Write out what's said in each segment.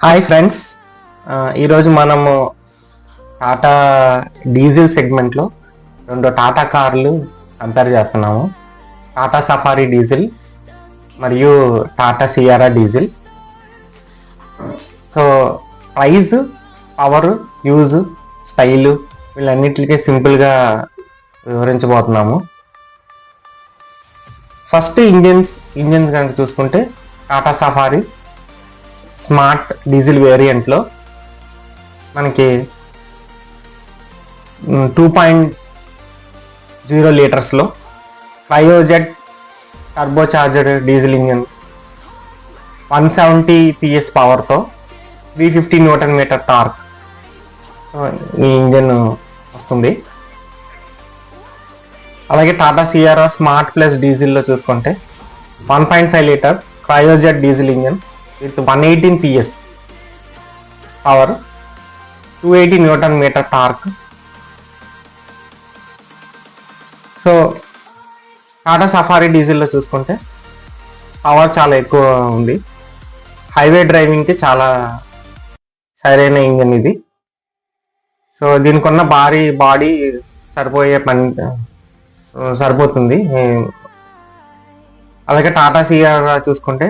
Hi friends, ఈరోజు మనము Tata diesel సెగ్మెంట్లో రెండు టాటా కార్లు కంపేర్ చేస్తున్నాము. టాటా సఫారీ డీజిల్ మరియు Tata Sierra diesel. So price, power, use, style వీళ్ళన్నిటికీ సింపుల్గా వివరించబోతున్నాము. ఫస్ట్ ఇంజిన్స్ కనుక చూసుకుంటే టాటా సఫారీ స్మార్ట్ డీజిల్ వేరియంట్లో మనకి 2.0 లీటర్స్లో Kryojet turbocharged diesel engine 170 PS పవర్తో 350 న్యూటన్ మీటర్ టార్క్ ఈ ఇంజిన్ వస్తుంది. అలాగే టాటా సియారా స్మార్ట్ ప్లస్ డీజిల్లో చూసుకుంటే 1.5 litre Kryojet diesel engine with 118 PS power, 280 newton metre torque. So Tata Safari డీజిల్లో చూసుకుంటే పవర్ చాలా ఎక్కువ ఉంది. హైవే డ్రైవింగ్కి చాలా సరైన ఇంజిన్ ఇది. సో దీనికి ఉన్న భారీ బాడీ సరిపోతుంది. అలాగే టాటా సియారా చూసుకుంటే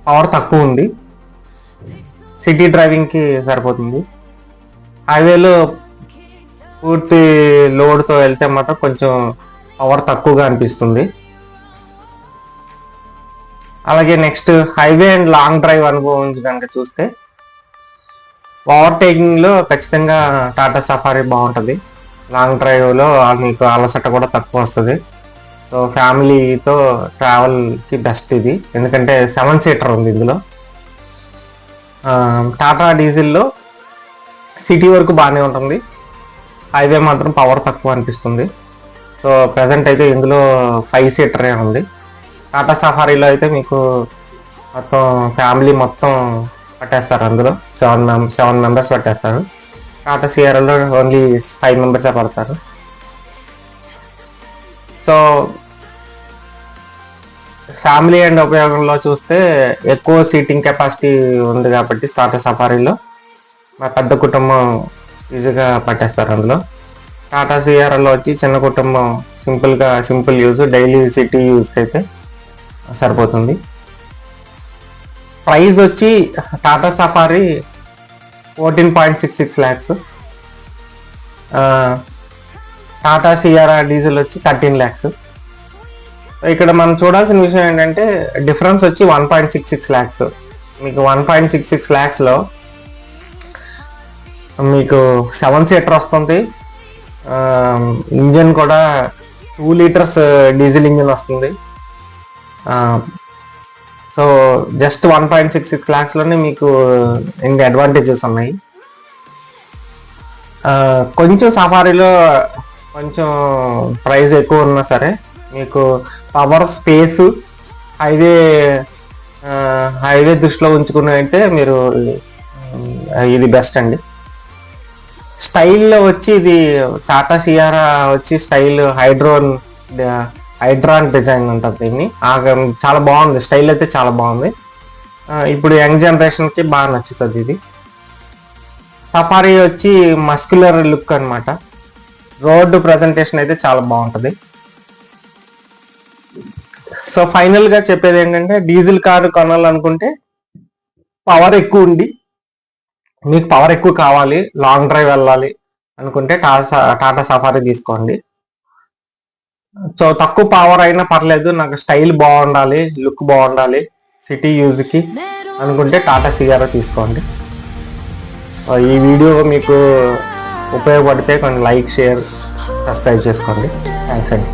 పవర్ తక్కువ ఉంది, సిటీ డ్రైవింగ్కి సరిపోతుంది. హైవేలో పూర్తి లోడ్తో వెళ్తే మాత్రం కొంచెం పవర్ తక్కువగా అనిపిస్తుంది. అలాగే next highway and long drive అనుభవం కనుక చూస్తే ఓవర్టేకింగ్లో ఖచ్చితంగా టాటా సఫారీ బాగుంటుంది. లాంగ్ డ్రైవ్లో మీకు అలసట కూడా తక్కువ వస్తుంది. సో ఫ్యామిలీతో ట్రావెల్కి బెస్ట్ ఇది, ఎందుకంటే 7 సీటర్ ఉంది ఇందులో. టాటా డీజిల్లో సిటీ వరకు బాగానే ఉంటుంది, హైవే మాత్రం పవర్ తక్కువ అనిపిస్తుంది. సో ప్రజెంట్ అయితే ఇందులో 5 సీటరే ఉంది. టాటా సఫారీలో అయితే మీకు మొత్తం ఫ్యామిలీ మొత్తం పట్టేస్తారు, అందులో 7 మెంబర్స్ పట్టేస్తారు. టాటా సియారాలో ఓన్లీ 5 మెంబర్సే పడతారు. సో ఫ్యామిలీ అండ్ ఉపయోగంలో చూస్తే ఎక్కువ సీటింగ్ కెపాసిటీ ఉంది కాబట్టి టాటా సఫారీలో మా పెద్ద కుటుంబం ఈజీగా పట్టేస్తారు అందులో. టాటా సియారాలో వచ్చి చిన్న కుటుంబం సింపుల్ యూజ్, డైలీ సిటీ యూజ్కి అయితే సరిపోతుంది. ప్రైస్ వచ్చి Tata safari 14.66 lakhs, Tata Sierra diesel వచ్చి 13 lakhs. ఇక్కడ మనం చూడాల్సిన విషయం ఏంటంటే డిఫరెన్స్ వచ్చి 1.66 lakhs. మీకు 1.66 lakhsలో మీకు 7 సీటర్ వస్తుంది. ఇంజన్ కూడా 2 లీటర్స్ డీజిల్ ఇంజన్ వస్తుంది. సో జస్ట్ 1.66 lakhsలోనే మీకు ఇన్ని అడ్వాంటేజెస్ ఉన్నాయి. కొంచెం సఫారీలో కొంచెం ప్రైస్ ఎక్కువ ఉన్నా సరే మీకు పవర్, స్పేస్, హైవే దృష్టిలో ఉంచుకుని అయితే మీరు ఇది బెస్ట్ అండి. స్టైల్లో వచ్చి ఇది టాటా సియారా వచ్చి స్టైల్ హైడ్రాన్ డిజైన్ ఉంటుంది. దీన్ని చాలా బాగుంది, స్టైల్ అయితే చాలా బాగుంది. ఇప్పుడు యంగ్ జనరేషన్కి బాగా నచ్చుతుంది ఇది. సఫారీ వచ్చి మస్క్యులర్ లుక్ అనమాట. రోడ్డు ప్రజెంటేషన్ అయితే చాలా బాగుంటుంది. సో ఫైనల్గా చెప్పేది ఏంటంటే డీజిల్ కారు కొనాలనుకుంటే పవర్ ఎక్కువ ఉండి, మీకు పవర్ ఎక్కువ కావాలి, లాంగ్ డ్రైవ్ వెళ్ళాలి అనుకుంటే టాటా సఫారీ తీసుకోండి. సో తక్కువ పవర్ అయినా పర్లేదు, నాకు స్టైల్ బాగుండాలి, లుక్ బాగుండాలి, సిటీ యూజ్కి అనుకుంటే టాటా సియారా తీసుకోండి. ఈ వీడియో మీకు ఉపయోగపడితే కొంచెం లైక్, షేర్, సబ్స్క్రైబ్ చేసుకోండి. థ్యాంక్స్ అండి.